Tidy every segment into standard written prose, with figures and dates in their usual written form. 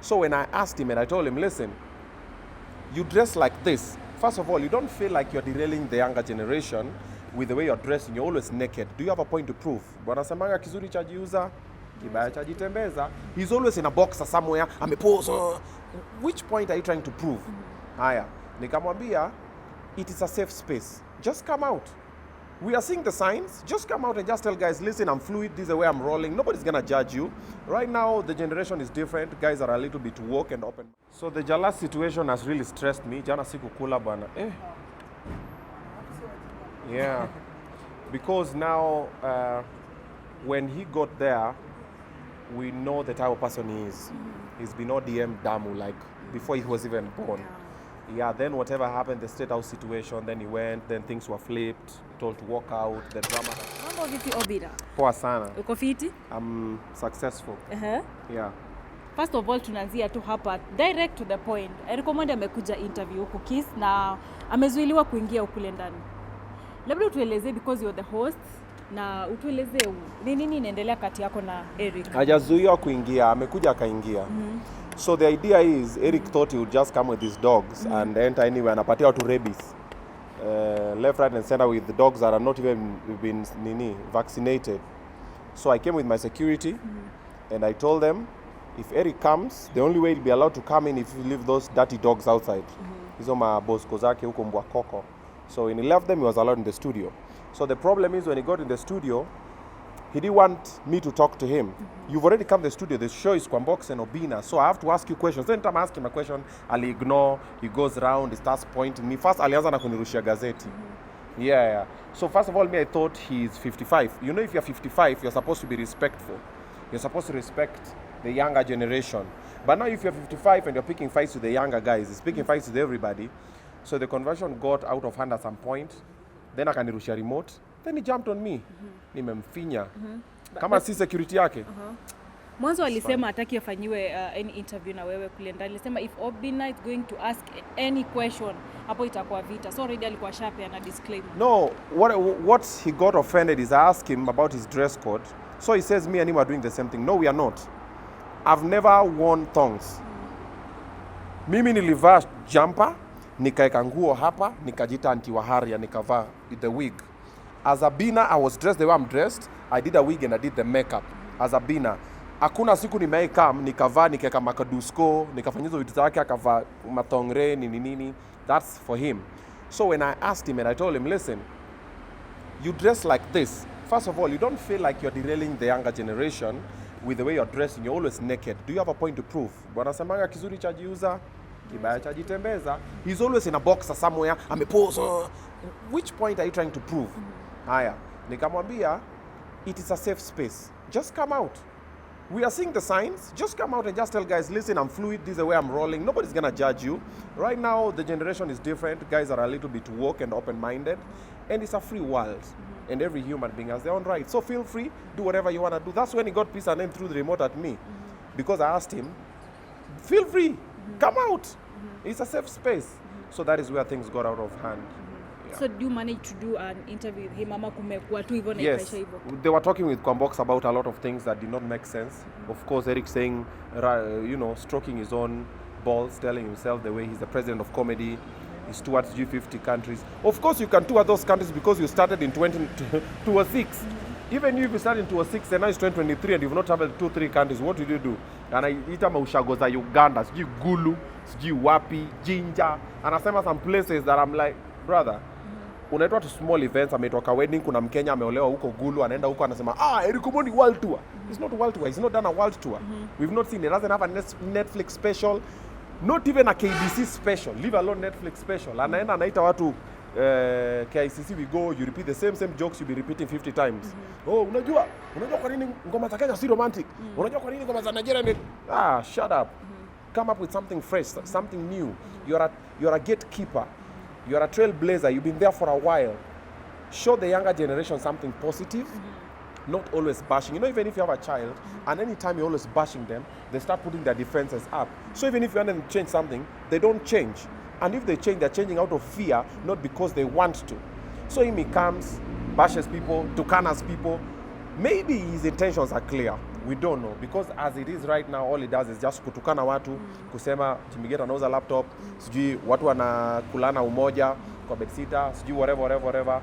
So when I asked him and I told him, listen, you dress like this. First of all, you don't feel like you're derailing the younger generation with the way you're dressing. You're always naked. Do you have a point to prove? Bwana semanga kizuri chajiuza, kibaya chajitembeza. He's always in a boxer somewhere. Amepose. Which point are you trying to prove? Haya, nikamwambia, it is a safe space. Just come out. We are seeing the signs. Just come out and just tell guys, listen, I'm fluid. This is the way I'm rolling. Nobody's going to judge you. Right now, the generation is different. Guys are a little bit woke and open. So the Jala situation has really stressed me. Jana siku kula bana. Yeah. Because now, when he got there, we know the type of person he is. He's been ODM Damu, like, before he was even born. Yeah, then whatever happened, the state house situation, then he went, then things were flipped, told to walk out, the drama. Mambo vipi Obira? Poa sana. Uko fiti? I'm successful. Yeah. First of all, tunaanzia tu hapa direct to the point. Omondi amekuja interview huko Kiss na amezuiliwa kuingia ukule ndani. Labda utueleze because you're the host na utueleze ni nini inaendelea kati yako na Eric. Hajazuiwa kuingia, amekuja akaingia. So the idea is Eric thought he would just come with his dogs and enter anywhere and apatia to rabies. Left, right and center with the dogs that are not even been vaccinated. So I came with my security and I told them, if Eric comes, the only way he'll be allowed to come in if you leave those dirty dogs outside. Hizo mabosko zake huko mbwa koko. So when he left them, he was allowed in the studio. So the problem is when he got in the studio, he didn't want me to talk to him. You've already come to the studio. The show is Kwambox and Obina. So I have to ask you questions. Then time I ask him a question, I'll ignore. He goes around, he starts pointing me. First, alianza na kunirushia gazeti. Yeah. So first of all, me, I thought he's 55. You know, if you're 55, you're supposed to be respectful. You're supposed to respect the younger generation. But now if you're 55 and you're picking fights with the younger guys, he's picking fights with everybody. So the conversation got out of hand at some point. Then akanirushia remote. Then he jumped on me. Nimemfinya. Kama si security yake. Mwanzo alisema hataki afanyiwe any interview na wewe kule ndani. Alisema if Obina is going to ask any question, hapo itakuwa vita. So already alikuwa sharp na disclaimer. No, what he got offended is I asked him about his dress code. So he says me and him are doing the same thing. No, we are not. I've never worn thongs. Mimi nilivaa jumper, nikaeka nguo hapa, nikajita anti-waharia, nikavaa the wig. As a bina, I was dressed the way I'm dressed. I did a wig and I did the makeup. As a bina, hakuna siku nimeikam nikavaa nikaweka makadusko, nikafanyizo vitu zake akavaa matongre nini. That's for him. So when I asked him and I told him, listen, you dress like this. First of all, you don't feel like you're derailing the younger generation with the way you're dressing. You're always naked. Do you have a point to prove? Bwana semanga kizuri chajiuza, kibaya chajitembeza. He's always in a boxer somewhere. Amepose. Which point are you trying to prove? Haya, nikamwambia, it is a safe space. Just come out. We are seeing the signs. Just come out and just tell guys, listen, I'm fluid. This is the way I'm rolling. Nobody's going to judge you. Right now, the generation is different. Guys are a little bit woke and open-minded. And it's a free world. And every human being has their own rights. So feel free. Do whatever you want to do. That's when he got peace and then threw the remote at me. Because I asked him, feel free. Come out. It's a safe space. So that is where things got out of hand. So do you manage to do an interview with him? Ama kumekuwa tu hivyo na ikaisha hivyo? They were talking with Kwambox about a lot of things that did not make sense. Of course, Eric saying, stroking his own balls, telling himself the way he's the president of comedy, he's towards G50 countries. Of course, you can tour those countries because you started in 2006. Even if you started in 2006 and now it's 2023 and you've not traveled to 2-3 countries, what did you do? And ita maushago za Uganda, sijui Gulu, sijui wapi, Jinja, and I some places that I'm like, brother, unaitwa to small events, ametoka wedding, kuna Mkenya ameolewa huko Gulu, anaenda huko anasema, Eric Omondi world tour. It's not world tour. He's not done a world tour. We've not seen it. Doesn't have a Netflix special, not even a KBC special, leave alone Netflix special. Anaenda anaita watu KICC, we go, you repeat the same jokes you be repeating 50 times. Unajua kwa nini ngoma za Kenya si romantic? Unajua kwa nini ngoma za Nigeria ni shut up. Come up with something fresh, something new. You're a gatekeeper. You're a trailblazer. You've been there for a while. Show the younger generation something positive, not always bashing. Even if you have a child, and anytime you're always bashing them, they start putting their defenses up. So even if you want them to change something, they don't change. And if they change, they're changing out of fear, not because they want to. So he comes, bashes people, tukanas people. Maybe his intentions are clear. We don't know because as it is right now, all it does is just kutukana watu, kusema Chimigeta anauza laptop, sijui watu wanakulana umoja kwa bedsitter, sijui whatever.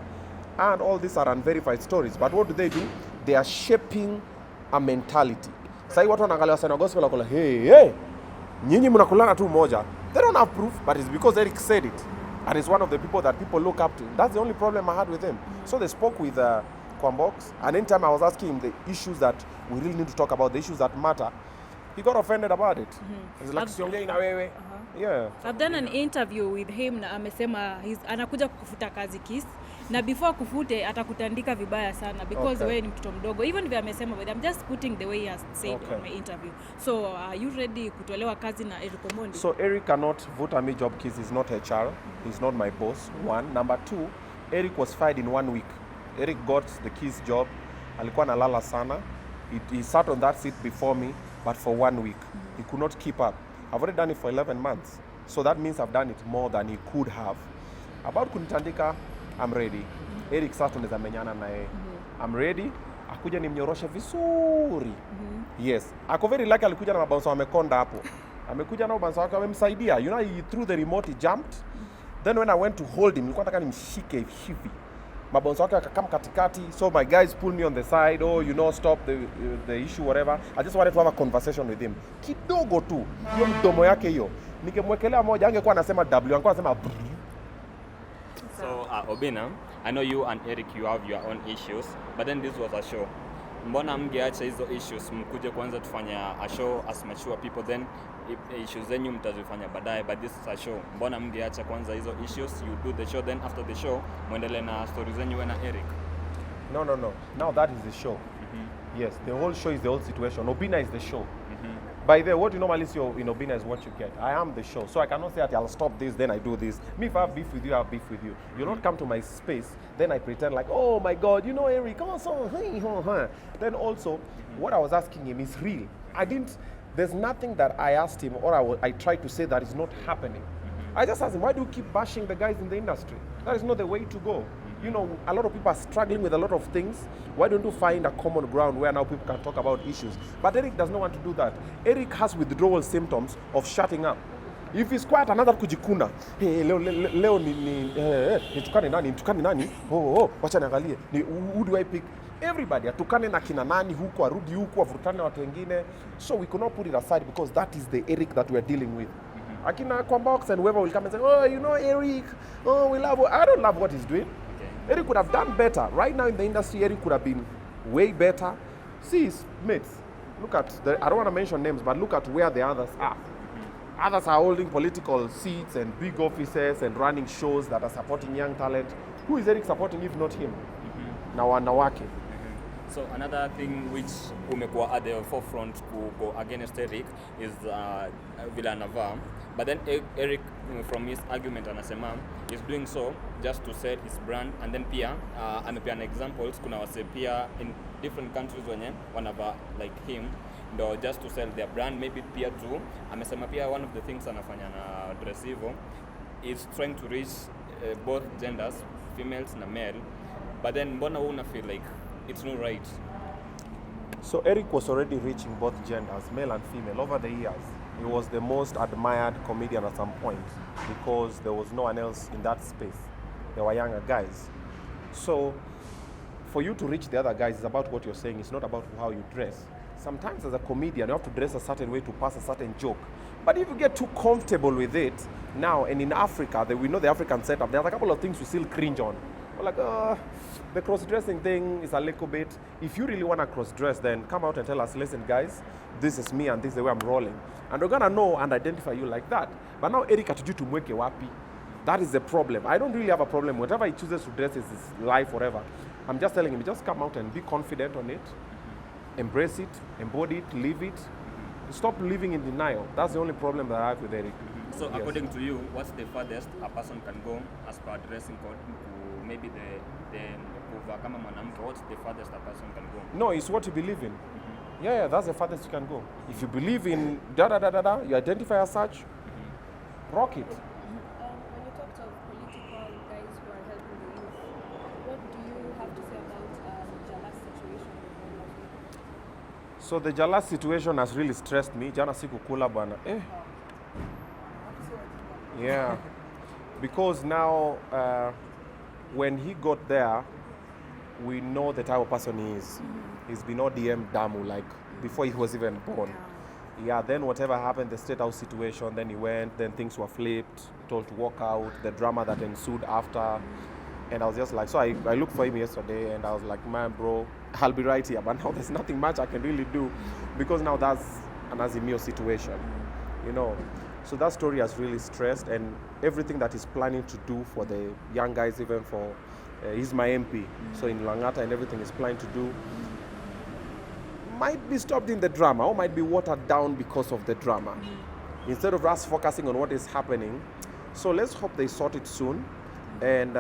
And all these are unverified stories. But what do? They are shaping a mentality. Sasa watu wanaangalia sana gospel wako hey, nyinyi mnakulana tu umoja. They don't have proof, but it's because Eric said it. And he's one of the people that people look up to. That's the only problem I had with him. So they spoke with Kwambox, and anytime I was asking him the issues that we really need to talk about, the issues that matter, he got offended about it. He's like, siongei na wewe. Yeah. I've done an interview with him na amesema anakuja kukufuta kazi Kiss na before kufute atakutandika vibaya sana because wewe ni mtoto mdogo. Even if amesema, but I'm just putting the way he has said on my interview. So are you ready kutolewa kazi na Eric Omondi? So Eric cannot vote me job Kiss. He's not HR. He's not my boss. One. Number two, Eric was fired in 1 week. Eric got the Kiss job. Alikuwa analala sana. He sat on that seat before me, but for 1 week. He could not keep up. I've already done it for 11 months. So that means I've done it more than he could have. About kunitandika, I'm ready. Eric sasa tunaweza menyana naye. I'm ready. Akuja nimnyoroshe vizuri. Yes. Ako very lucky alikuja na mabounce wamekonda hapo. Amekuja na mabounce wake wamemsaidia. You know, he threw the remote, he jumped. Then when I went to hold him, nilikuwa nataka nimshike hivi. Mabounce wake akakam katikati. So my guys pulled me on the side. Oh, you know, stop the issue, whatever. I just wanted to have a conversation with him. Kidogo tu. Hiyo mdomo yake hiyo. Nikimwekelea moja angekuwa anasema W, angekuwa anasema B. So Obina, I know you and Eric, you have your own issues, but then this was a show. Mbona mngeacha hizo issues mkuje kwanza tufanya a show as mature people, then issues zenyu mtazifanya baadaye, but this is a show. Mbona mngeacha kwanza hizo issues, you do the show, then after the show muendelee na stories zenyu wewe na Eric? No. Now that is the show. Yes, the whole show is the whole situation. Obina is the show. By the way, what you normally see in Obina is what you get. I am the show. So I cannot say that I'll stop this, then I do this. Me, if I have beef with you, I have beef with you. You'll not come to my space, then I pretend like, oh my God, you know Eric, come on, so, hey. Then also, what I was asking him is real. There's nothing that I asked him or I tried to say that is not happening. I just asked him, why do you keep bashing the guys in the industry? That is not the way to go. You know, a lot of people are struggling with a lot of things. Why don't you find a common ground where now people can talk about issues? But Eric does not want to do that. Eric has withdrawal symptoms of shutting up. If he's quiet, another kujikuna. Hey, leo nitukane nani? Wacha niangalie. Who do I pick? Everybody atukane na kina nani huku, arudi huku, avurutane na watu wengine. So we could not put it aside because that is the Eric that we are dealing with. Akina Kwambox and whoever will come and say, oh, you know Eric, oh, I don't love what he's doing. Eric could have done better. Right now in the industry, Eric could have been way better. See his mates. Look at, I don't want to mention names, but look at where the others are. Others are holding political seats and big offices and running shows that are supporting young talent. Who is Eric supporting if not him? Na wanawake. So another thing which umekuwa at the forefront to go against Eric is Villanova. But then Eric, from his argument anasema, is doing so just to sell his brand, and then pia amepeana examples kuna wase pia in different countries wenye wanava like him ndo just to sell their brand, maybe pia too. Amesema pia one of the things anafanya na dress hivyo is trying to reach both genders, females na male, but then mbona una feel like it's not right? So Eric was already reaching both genders, male and female, over the years. He was the most admired comedian at some point because there was no one else in that space. There were younger guys. So for you to reach the other guys, it's about what you're saying. It's not about how you dress. Sometimes as a comedian, you have to dress a certain way to pass a certain joke. But if you get too comfortable with it, now, and in Africa, we know the African setup, there's a couple of things we still cringe on. We're like, the cross-dressing thing is a little bit. If you really want to cross-dress, then come out and tell us, listen, guys, this is me and this is the way I'm rolling. And we're going to know and identify you like that. But now, Eric atujui tumweke wapi. That is the problem. I don't really have a problem. Whatever he chooses to dress is his life, whatever. I'm just telling him, just come out and be confident on it. Embrace it, embody it, live it. Stop living in denial. That's the only problem that I have with Eric. So yes. According to you, what's the farthest a person can go as per dressing code to maybe the kama mwanamke? What's the farthest a person can go? No, it's what you believe in. Yeah, that's the farthest you can go. If you believe in da, you identify as such, rock it. When you talked of political guys who are helping the youth, what do you have to say about Jala's situation? So the Jalas situation has really stressed me. Jana sikukula bana. Yeah. Because now, when he got there, we know the type of person he is. He's been ODM Damu, like, before he was even born. Yeah, then whatever happened, the state house situation, then he went, then things were flipped, told to walk out, the drama that ensued after. And I was just like, so I looked for him yesterday and I was like, man, bro, I'll be right here. But now there's nothing much I can really do because now that's an Azimio situation, you know. So that story has really stressed, and everything that he's planning to do for the young guys, even for, he's my MP. So in Langata and everything he's planning to do might be stopped in the drama or might be watered down because of the drama. Instead of us focusing on what is happening. So let's hope they sort it soon. And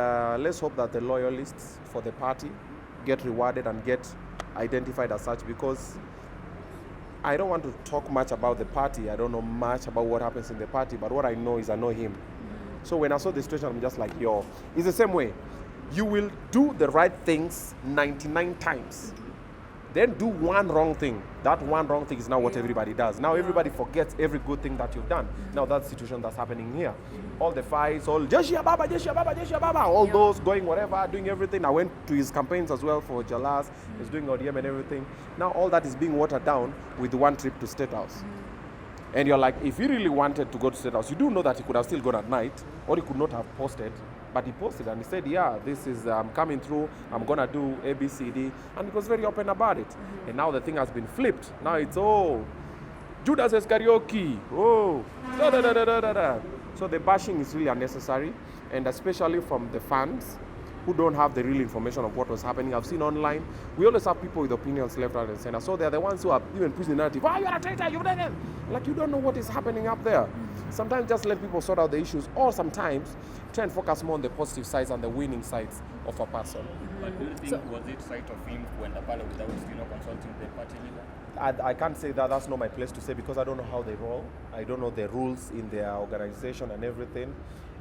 let's hope that the loyalists for the party get rewarded and get identified as such, because I don't want to talk much about the party. I don't know much about what happens in the party, but what I know is I know him. So when I saw the situation, I'm just like, yo, it's the same way. You will do the right things 99 times. Then do one wrong thing. That one wrong thing is now what everybody does. Now everybody forgets every good thing that you've done. Now that's the situation that's happening here. All the fights, all Jeshia Baba, Jeshia Baba, Jeshia Baba, all those going whatever, doing everything. I went to his campaigns as well for Jalas. He's doing ODM and everything. Now all that is being watered down with one trip to State House. And you're like, if he really wanted to go to State House, you do know that he could have still gone at night, or he could not have posted. But he posted and he said, yeah, this is coming through, I'm going to do A, B, C, D. And he was very open about it. And now the thing has been flipped. Now it's, oh, Judas is karaoke. Oh, da da da da da da. So the bashing is really unnecessary. And especially from the fans who don't have the real information of what was happening. I've seen online, we always have people with opinions left, right, and center. So they're the ones who are even pushing the narrative. Oh, you're a traitor, you've done it. Like, you don't know what is happening up there. Sometimes just let people sort out the issues, or sometimes try and focus more on the positive sides and the winning sides of a person. But do you think was it right of him to end up without consulting the party leader? I can't say that. That's not my place to say, because I don't know how they roll. I don't know the rules in their organization and everything.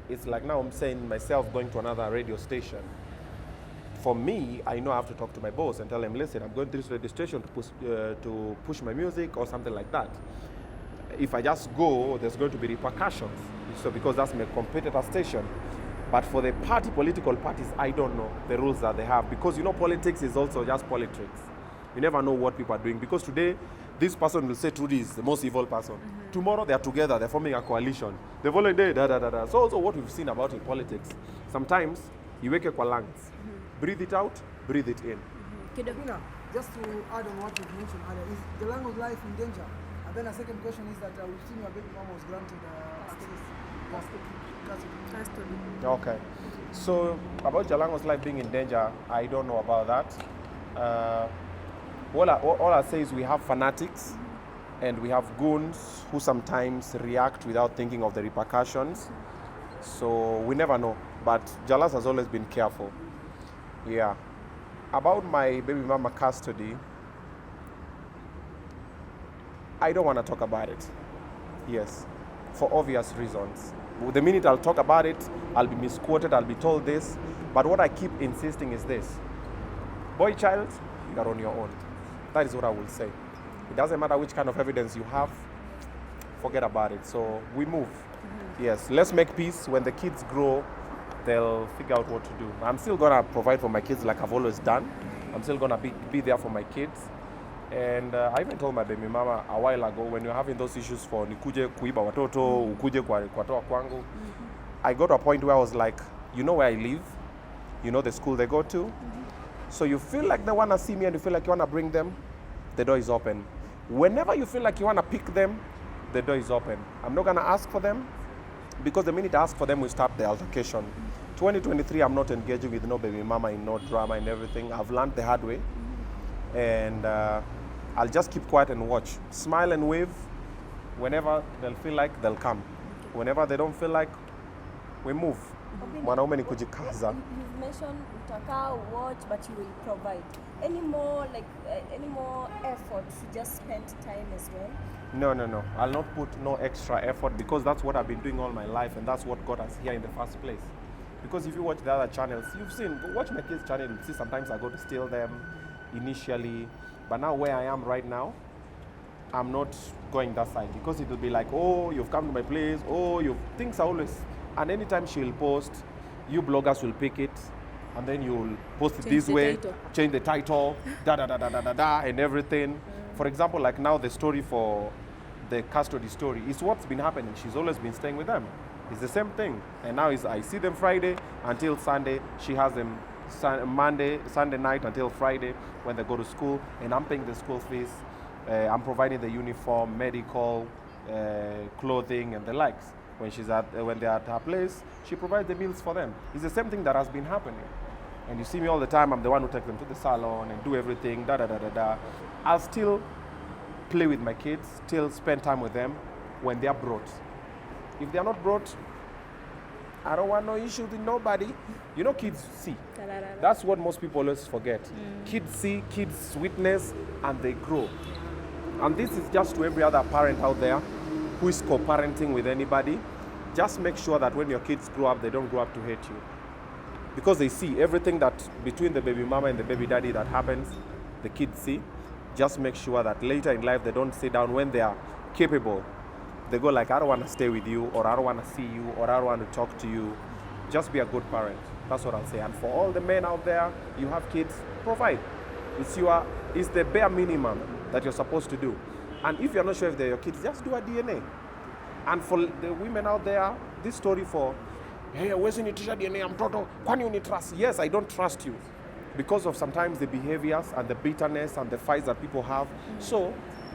It's like now I'm saying myself going to another radio station. For me, I know I have to talk to my boss and tell him, listen, I'm going to this radio station to push my music or something like that. If I just go, there's going to be repercussions. So because that's my competitor station. But for the political parties, I don't know the rules that they have, because you know politics is also just politics. You never know what people are doing, because today this person will say Trudy is the most evil person. Tomorrow they are together, they're forming a coalition. The following day, da da da da. So also what we've seen about in politics, sometimes you wake up your lungs, breathe it out, breathe it in. Kidabina, just to add on what you mentioned earlier, is the language life in danger? And then a second question is that we've seen your baby mama was granted custody. Okay. So about Jalango's life being in danger, I don't know about that. All I say is we have fanatics and we have goons who sometimes react without thinking of the repercussions. So we never know. But Jalas has always been careful. Yeah. About my baby mama custody, I don't want to talk about it. Yes. For obvious reasons. The minute I'll talk about it, I'll be misquoted, I'll be told this. But what I keep insisting is this. Boy child, you're on your own. That is what I will say. It doesn't matter which kind of evidence you have, forget about it. So we move. Yes, let's make peace. When the kids grow, they'll figure out what to do. I'm still going to provide for my kids like I've always done. I'm still going to be there for my kids. And I even told my baby mama a while ago, when you're having those issues for nikuje kuiba watoto, ukuje kwa toa kwangu, I got to a point where I was like, you know where I live? You know the school they go to? So you feel like they want to see me and you feel like you want to bring them, the door is open. Whenever you feel like you want to pick them, the door is open. I'm not going to ask for them, because the minute I ask for them, we start the altercation. 2023, I'm not engaging with no baby mama in no drama and everything. I've learned the hard way. And I'll just keep quiet and watch. Smile and wave. Whenever they'll feel like, they'll come. Whenever they don't feel like, we move. Mwanaume ni kujikaza. You've mentioned utakaa watch, but you will provide. Any more efforts? You just spend time as well? No. I'll not put no extra effort, because that's what I've been doing all my life, and that's what got us here in the first place. Because if you watch the other channels, you've seen, watch my kids' channel, you see sometimes I go to steal them initially. But now where I am right now, I'm not going that side because it'll be like, oh, you've come to my place, things are always, and anytime she'll post, you bloggers will pick it, and then you'll post it Change this the way, title. change the title, and everything. For example, like now the story for the custody story is what's been happening. She's always been staying with them. It's the same thing. And now I see them Friday until Sunday. She has them Sunday night until Friday when they go to school, and I'm paying the school fees. I'm providing the uniform, medical, clothing, and the likes. When they're at her place, she provides the meals for them. It's the same thing that has been happening. And you see me all the time. I'm the one who takes them to the salon and do everything. I'll still play with my kids, still spend time with them when they're brought. If they're not brought, I don't want no issue with nobody. You know, kids see. That's what most people always forget. Kids see, kids witness, and they grow. And this is just to every other parent out there who is co-parenting with anybody. Just make sure that when your kids grow up, they don't grow up to hate you. Because they see everything that between the baby mama and the baby daddy that happens, the kids see. Just make sure that later in life, they don't sit down when they are capable. They go like, I don't want to stay with you, or I don't want to see you, or I don't want to talk to you. Just be a good parent. That's what I'll say. And for all the men out there, you have kids, provide. It's the bare minimum that you're supposed to do. And if you're not sure if they're your kids, just do a DNA. And for the women out there, this story for, hey, where's your DNA? I'm total. When you need trust? Yes, I don't trust you. Because of sometimes the behaviors and the bitterness and the fights that people have. So,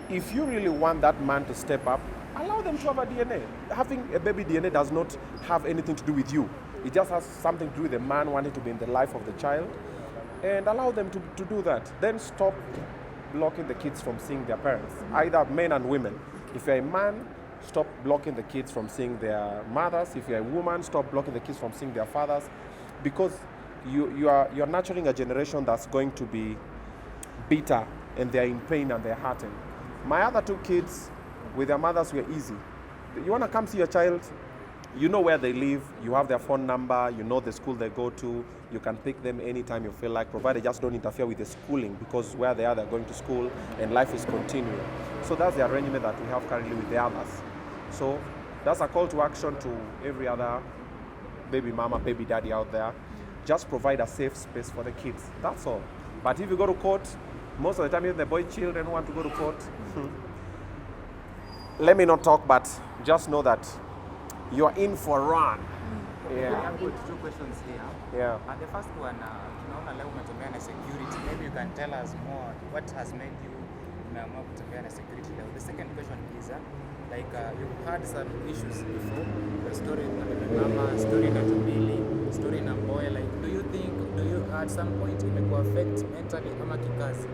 if you really want that man to step up, allow them to have a DNA. Having a baby DNA does not have anything to do with you. It just has something to do with the man wanting to be in the life of the child. And allow them to do that. Then stop blocking the kids from seeing their parents, either men and women. If you're a man, stop blocking the kids from seeing their mothers. If you're a woman, stop blocking the kids from seeing their fathers. Because you're nurturing a generation that's going to be bitter, and they're in pain and they're hurting. My other two kids, with their mothers, were easy. You want to come see your child, you know where they live, you have their phone number, you know the school they go to, you can pick them anytime you feel like, provided just don't interfere with the schooling, because where they are, they're going to school and life is continuing. So that's the arrangement that we have currently with the others. So that's a call to action to every other baby mama, baby daddy out there. Just provide a safe space for the kids. That's all. But if you go to court, most of the time, even the boy children who want to go to court, let me not talk, but just know that you're in for a run. Yeah. I've got two questions here. Yeah. The first one, tunaona leo umetembea na security. Maybe you can tell us more what has made you umeamua kutembea na security leo. The second question is, you've had some issues before. The story na mama, story na Tubili, story na Mboya. Like, do you at some point imekuwa affect mentally ama kikazi?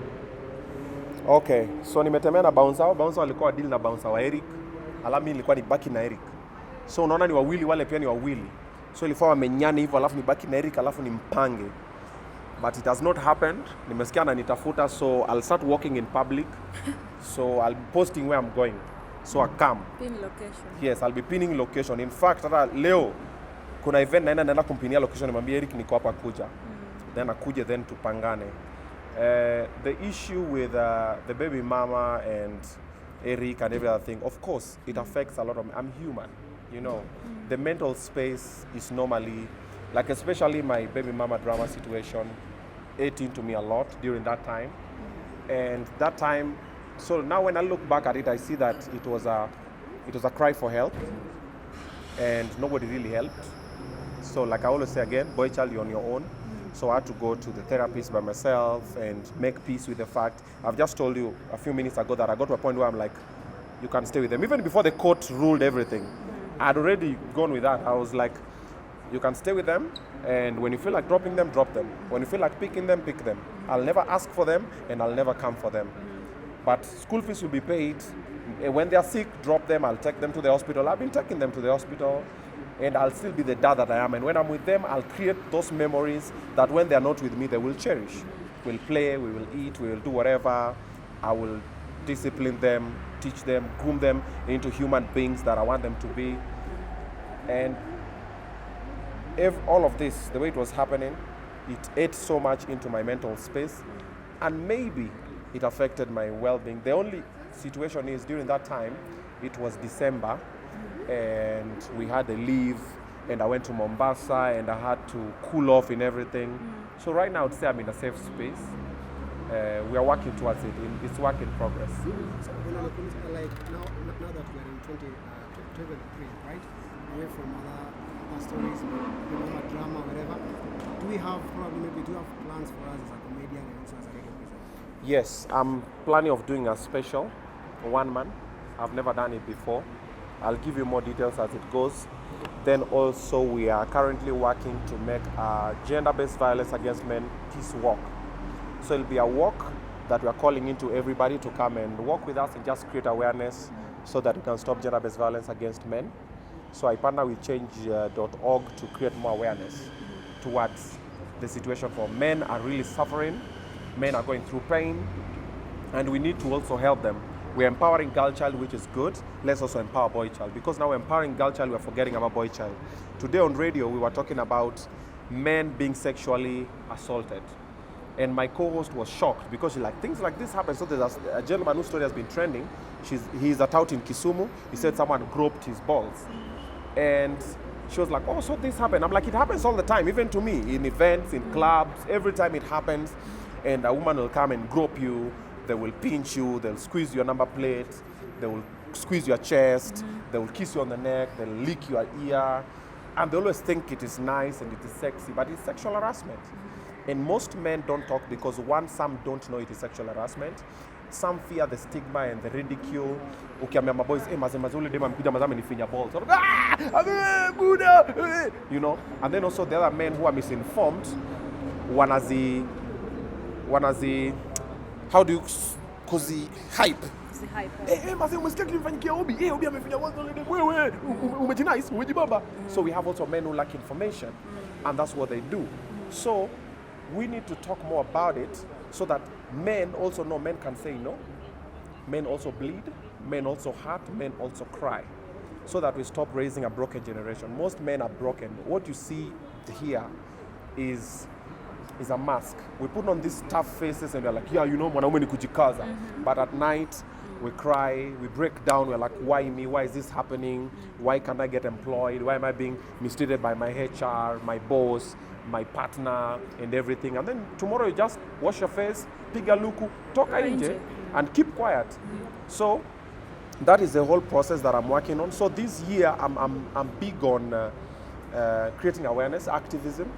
Okay, so nimetembea na bouncer. Bouncer walikuwa deal na bouncer wa Eric. Alafu mimi nilikuwa nibaki na Eric. So unaona ni wawili, wale pia ni wawili. So ilifaa wamenyane hivyo, alafu nibaki na Eric, alafu nimpange. But it has not happened. Nimesikia ananitafuta, so I'll start walking in public. So I'll be posting where I'm going. So I come. Pin location. Yes, I'll be pinning location. In fact, hata leo kuna event naenda kumpinia location, nimwambia Eric niko hapa kuja. Then akuje, then tupangane. The issue with the baby mama and Eric and every other thing, of course, it affects a lot of me. I'm human, you know. The mental space is normally, like especially my baby mama drama situation, ate into me a lot during that time. And that time, so now when I look back at it, I see that it was a cry for help, and nobody really helped. So like I always say again, boy child, you're on your own. So I had to go to the therapist by myself and make peace with the fact. I've just told you a few minutes ago that I got to a point where I'm like, you can stay with them. Even before the court ruled everything, I'd already gone with that. I was like, you can stay with them, and when you feel like dropping them, drop them. When you feel like picking them, pick them. I'll never ask for them, and I'll never come for them. But school fees will be paid. When they're sick, drop them. I'll take them to the hospital. I've been taking them to the hospital, and I'll still be the dad that I am. And when I'm with them, I'll create those memories that when they're not with me, they will cherish. We'll play, we will eat, we will do whatever. I will discipline them, teach them, groom them into human beings that I want them to be. And if all of this, the way it was happening, it ate so much into my mental space, and maybe it affected my well-being. The only situation is, during that time, it was December, and we had a leave, and I went to Mombasa, and I had to cool off in everything. So right now, I'd say I'm in a safe space. We are working towards it. It's work in progress. So, like now that we are in 2023, right? Away from other stories, drama, whatever. Do we have plans for us as a comedian and also as a radio presenter? Yes, I'm planning of doing a special, one man. I've never done it before. I'll give you more details as it goes. Then also we are currently working to make a gender-based violence against men peace walk. So it'll be a walk that we are calling into everybody to come and walk with us and just create awareness so that we can stop gender-based violence against men. So I partner with change.org to create more awareness towards the situation for men are really suffering, men are going through pain, and we need to also help them. We're empowering girl child, which is good. Let's also empower boy child, because now we're empowering girl child, we're forgetting about boy child. Today on radio, we were talking about men being sexually assaulted. And my co-host was shocked because she's like, things like this happen. So there's a gentleman whose story has been trending. He's a tout in Kisumu. He said someone groped his balls. And she was like, oh, so this happened. I'm like, it happens all the time, even to me, in events, in clubs, every time it happens. And a woman will come and grope you. They will pinch you. They'll squeeze your number plate. They will squeeze your chest. They will kiss you on the neck. They'll lick your ear. And they always think it is nice and it is sexy, but it's sexual harassment. And most men don't talk because one, some don't know it is sexual harassment. Some fear the stigma and the ridicule. Ukiambia my boys, maze ule dema mpida mazame nifinya balls. You know, and then also the other men who are misinformed, wanazi, how do you, kuzi hype. Maze umesikia kilifanyikia Obi, Obi amefinya balls ule wewe, umejinais, umejibaba. So we have also men who lack information, and that's what they do. So we need to talk more about it so that men also know men can say no. Men also bleed, men also hurt, men also cry. So that we stop raising a broken generation. Most men are broken. What you see here is a mask. We put on these tough faces and we're like, yeah, you know, mwanaume ni kujikaza. But at night, we cry, we break down, we're like, why me? Why is this happening? Why can't I get employed? Why am I being mistreated by my HR, my boss, my partner, and everything? And then tomorrow you just wash your face, piga luku, toka nje, and keep quiet. So that is the whole process that I'm working on. So this year I'm big on creating awareness, activism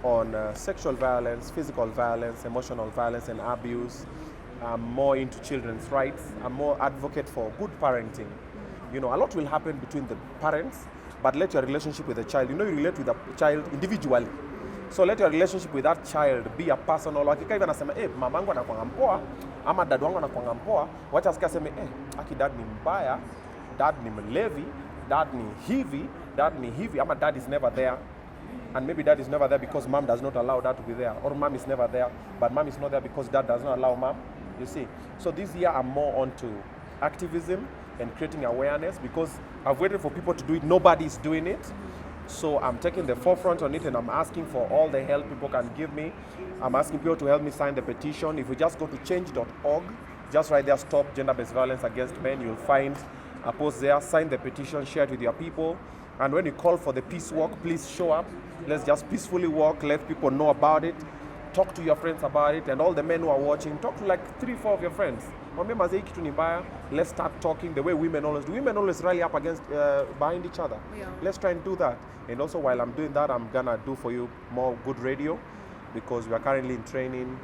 on sexual violence, physical violence, emotional violence, and abuse. I'm more into children's rights. I'm more advocate for good parenting. You know, a lot will happen between the parents, but let your relationship with the child, you know, you relate with the child individually. So let your relationship with that child be a personal. Hakika hivi anasema, mamangu anakuanga mpoa, ama dad wangu anakuanga mpoa, wacha asikia aseme, aki dad ni mbaya, dad ni mlevi, dad ni hivi, ama dad is never there. And maybe dad is never there because mom does not allow dad to be there. Or mom is never there, but mom is not there because dad does not allow mom. You see? So this year I'm more onto activism and creating awareness because I've waited for people to do it. Nobody is doing it. So I'm taking the forefront on it and I'm asking for all the help people can give me. I'm asking people to help me sign the petition. If you just go to change.org, just right there, stop gender-based violence against men, you'll find a post there. Sign the petition, share it with your people. And when you call for the peace walk, please show up. Let's just peacefully walk, let people know about it. Talk to your friends about it, and all the men who are watching, talk to like 3-4 of your friends. Let's start talking the way women always do. Women always rally up against, behind each other. Yeah. Let's try and do that. And also while I'm doing that, I'm gonna do for you more good radio because we are currently in training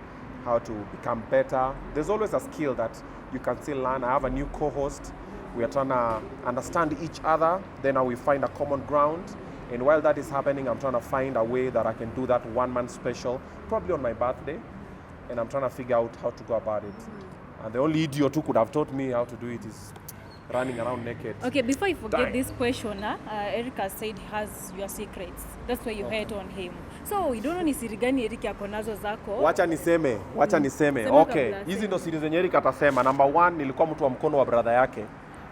how to become better. There's always a skill that you can still learn. I have a new co-host. We are trying to understand each other. Then we find a common ground. And while that is happening, I'm trying to find a way that I can do that one-man special, probably on my birthday. And I'm trying to figure out how to go about it. And the only idiot who could have taught me how to do it is running around naked. Okay, before you forget this question, Erica said he has your secrets. That's why you hate on him. So, you don't know ni siri gani Erica yako nazo zako? Wacha niseme. Okay, hizi ndo siri zenye Erica atasema. Number 1, nilikuwa mtu wa mkono wa brother yake.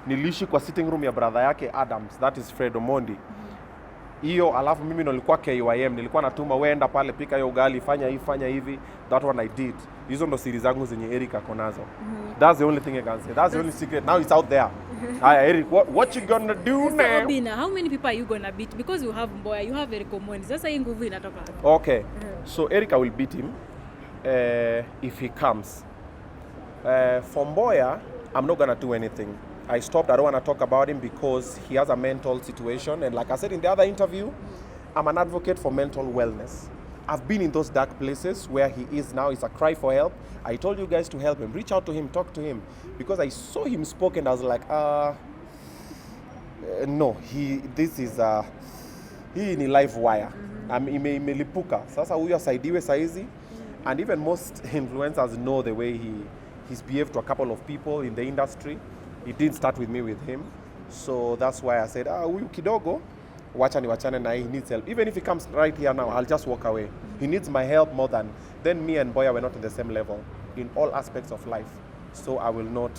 Niliishi kwa sitting room ya brother yake Adams, that is Fred Omondi. hiyo, alafu mimi nilikuwa KYM, nilikuwa natuma wenda pale pika hiyo ugali, fanya hivi, that one I did. Hizo ndo siri zangu zenye Eric ako nazo. That's the only thing I can say. That's the only secret. Now it's out there. Hi Eric, what you gonna do So, now? Obina, how many people are you gonna beat? Because you have Mboya, you have Eric Omondi. Sasa hii nguvu inatoka wapi? Okay. So Eric, I will beat him if he comes. For Mboya, I'm not gonna do anything. I stopped. I don't want to talk about him because he has a mental situation. And like I said in the other interview, I'm an advocate for mental wellness. I've been in those dark places where he is now. It's a cry for help. I told you guys to help him. Reach out to him, talk to him. Because I saw him spoke and I was like, no, this is, hii ni live wire. Imelipuka. Sasa huyo asaidiwe saizi. And even most influencers know the way he's behaved to a couple of people in the industry. It didn't start with me with him. So that's why I said, huyu kidogo, wachane na he needs help. Even if he comes right here now, I'll just walk away. He needs my help more than, then me and Mboya were not in the same level in all aspects of life. So I will not,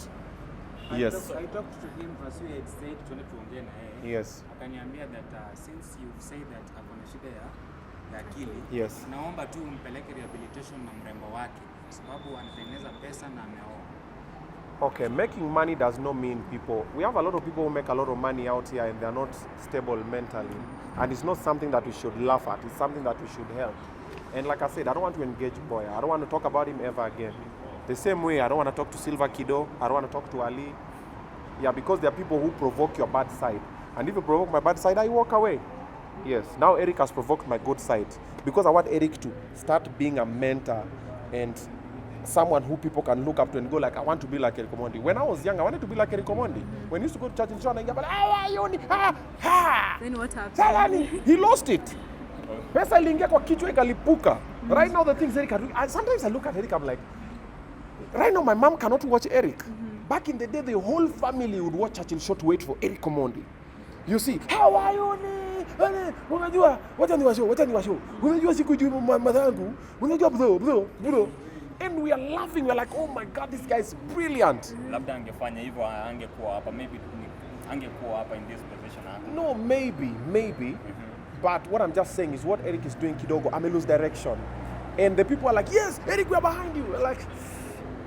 yes. I talked to him as you had said, tuongee na yeye. Yes. Akaniambia that since you've said that akona shida ya akili, Yes. naomba tu umpeleke rehabilitation na mrembo wake sababu anatengeneza pesa na ameoa. Okay, making money does not mean people. We have a lot of people who make a lot of money out here and they're not stable mentally. And it's not something that we should laugh at. It's something that we should help. And like I said, I don't want to engage Mboya. I don't want to talk about him ever again. The same way, I don't want to talk to Silver Kido. I don't want to talk to Ali. Yeah, because there are people who provoke your bad side. And if you provoke my bad side, I walk away. Yes, now Eric has provoked my good side. Because I want Eric to start being a mentor and someone who people can look up to and go like, I want to be like Eric Omondi. When I was young, I wanted to be like Eric Omondi. When he used to go to church in Shona, he Then what happened? Salani, he lost it. Pesa iliingia kwa kichwa ikalipuka. Right now the things Eric can do, sometimes I look at Eric, I'm like, right now my mom cannot watch Eric. Back in the day, the whole family would watch Church in Short to wait for Eric Omondi. You see, how are you? Unajua, wacha niwashow. Unajua sikujui madhangu. Unajua bro. And we are laughing. We're like, oh my God, this guy is brilliant. Labda angefanya hivyo angekuwa hapa, maybe angekuwa hapa in this position. No, maybe. But what I'm just saying is what Eric is doing kidogo, I may lose direction. And the people are like, yes, Eric, we are behind you. We're like,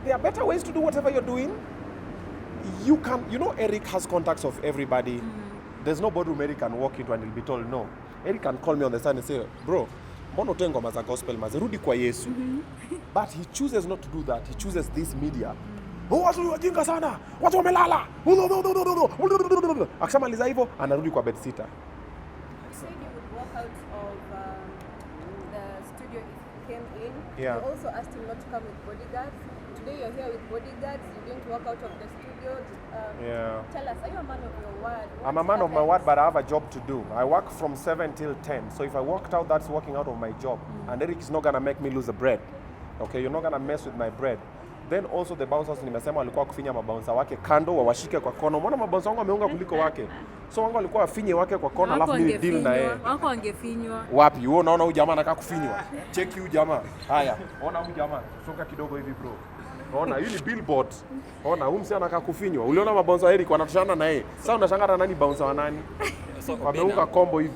there are better ways to do whatever you're doing. Eric has contacts of everybody. There's no boardroom Eric can walk into and he'll be told no. Eric can call me on the side and say, bro, mbona utoe ngoma za gospel rudi kwa Yesu. But he chooses not to do that. He chooses this media. Watu wajinga sana. Watu wamelala. Akishamaliza hivyo anarudi kwa bedsitter. You said you would walk out of the studio if you came in. Yeah. You also asked him not to come with bodyguards. Today you're here with bodyguards. You didn't walk out of the studio. Yeah. Tell us, are you a man of your word? I'm a man of my word, but I have a job to do. I work from 7 till 10. So if I walked out, that's walking out of my job. And Eric is not going to make me lose the bread. Okay, you're not going to mess with my bread. Then also the bouncers nimesema walikuwa kufinya mabouncer wake kando wawashike kwa kona. Umeona mabouncer wangu wameunga kuliko wake. So wangu walikuwa wafinye wake kwa kona alafu mimi deal na yeye. Wako wangefinywa. Wapi? Wewe unaona huyu jamaa anakaa kufinywa. Check huyu jamaa. Haya, ona huyu jamaa. Soka kidogo hivi bro. Ona, hii ni billboard. Ona, huyu msana anakaa kufinywa. Uliona mabouncer Eric wanatoshana na yeye. Sasa unashangaa nani bouncer wa nani? So Wameuka combo hivi.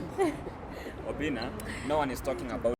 Obina, no one is talking about